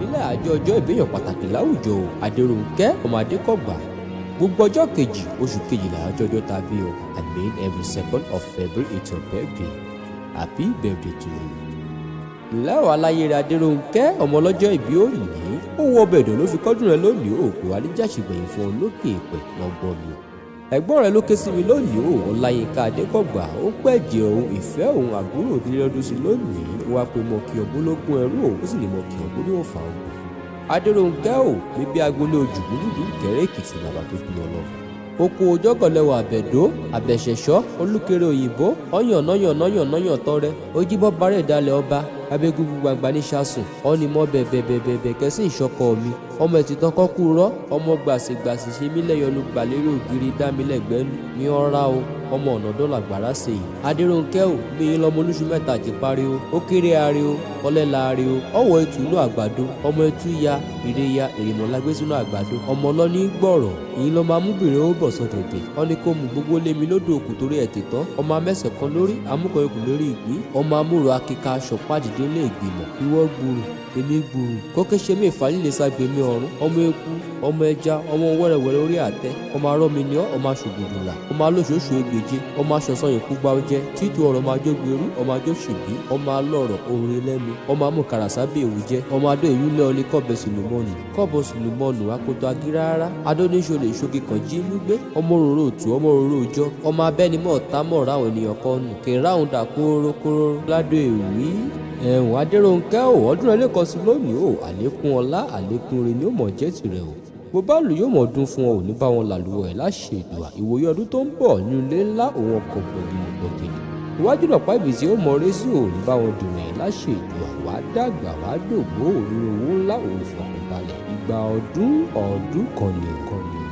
nílẹ̀ àjọ ọjọ́ ìbéèyàn pàtàkì láwùjọ o Adérónkẹ́ ọmọ Adékọ̀gbà gbogbo ọjọ́ kejì oṣù kejìlá ọjọ́ tàbí o I mean every 2nd of February it's your birthday. Happy birthday to you. Lẹ́wọ̀ aláyèrè Adérónkẹ́ ọmọ ọlọ́jọ́ ìbí òní ó wọ bẹ̀dọ̀ ló fi kọ́dún rẹ lónìí òkú adíjàṣìgbẹ̀yìn fún ọ lókè ìpẹ̀ lọ́gbọ́n mi. Ẹ̀gbọ́n rẹ ló ké sí mi lónìí o Ọláyínká Adékọ̀gbà ó pẹ̀jẹ̀ òun ìfẹ́ òun àbúrò òdìrẹ́dún sí lónìí ó wá pé mo kí ọgbólógún ẹrú òun ó sì lè mọ kí ọgbó ní òfà ògùn. Adérónkẹ́ ò ní bí agboolé Òjùgbólúdú Ìkẹrẹ́ Èkìtì làbà tó bí ọlọ́run. Oko òjọ́gọ̀lẹ́wọ̀ àbẹ̀dó àbẹ̀ṣẹ̀ṣọ́ olúkèrè òyìnbó ọ̀yàn tọrẹ ojíbọ́ bárẹ̀ dalẹ̀ ọba abẹ́gúgbù gbàgbà ní sàsùn ọ́nìmọ́ bẹ̀bẹ̀bẹ̀bẹ̀ kẹsí ìṣọkọ mi ọmọ ẹ̀tìtàn kọ́kú rọ́ ọmọ gbàṣẹgbàṣẹ ṣe mí lẹ́yọnu gbàlérò ògiri dámilẹ̀gbẹ́nu ní ọ̀rá o ọmọ ọ̀nà dọ́là gbàrà ṣe yìí Adérónkẹ́ ò bí yín lọ́mọ olúṣu mẹ́ta ti parí o ó kéré ari o ọlẹ́la ari o ọ̀wọ́ ẹtù inú àgbàdo ọmọ ẹtù ya ìrè ya èrìmọ̀lágbé sínú àgbàdo ọmọ ọlọ́ní gbọ̀rọ̀ èyí lọ́mọ amúbìnrin ó bọ̀ sọ̀dẹ̀dẹ̀ ọ́ni kó mu gbogbo lémi lódò òkú torí ẹ̀ tìtàn ọmọ amẹ́sẹ̀ kan lórí amúkan ikùn lórí ìgbín ọmọ amúrò akíka aṣọ pàdídé lé ìgbìmọ̀ ìwọ́ gbùrù èmi gbùrù kókè ṣe mí ìfàlílẹ̀ ságbèmí ọ̀run ọmọ eku ọmọ ẹja ọmọ wẹ́rẹ́wẹ́rẹ́ orí àtẹ ọmọ arọ́mi ni ọ́ ọmọ aṣògùdùlà ọmọ alóṣooṣù egbèje ọmọ aṣọ̀sán yìí kúgbà ọjẹ́ títú ọ̀rọ̀ ọmọ ajógbèrú ọmọ ajóṣìbí ọmọ alọ́rọ̀ orin lẹ́nu ọmọ amúkaràsá bí èwù jẹ́ ọmọ adó ìyúlẹ̀ ọlẹ́ kọ́bọ̀ sùlùmọ́ọ̀nù akoto agírárá adóníṣòlè ìṣogi kan jí nígbé ọmọ òróró òtù ọmọ òróró òjọ ọmọ abẹ́nimọ̀ támọ̀ ráwọn ènìyàn kan nù kẹráhùn dà kóró ládò èwì ẹ̀wọ̀n Adérónkẹ́ ò ọdún rẹ lẹ́kọ̀ọ́ sí lónìí o àlékún ọlá àlékún rẹ ni ó mọ̀ jẹ́ tirẹ̀ o bó bá lù yóò mọ̀ dún fún ọ ò ní bá wọn làlùwọ̀ ẹ̀ láṣẹ ìdùà ìwòye ọdún tó ń bọ̀ ní ilé ńlá òun ọkọ̀ gbọ̀gìnì iwájú náà pàbí tí ó mọ eré sí ò ní bá wọn dùn ẹ̀ láṣẹ ìdùà wàá dàgbà wàá dògbò òrùn owó ńlá òun fọkànbalẹ̀ ìgbà ọdún kan nìkan ni.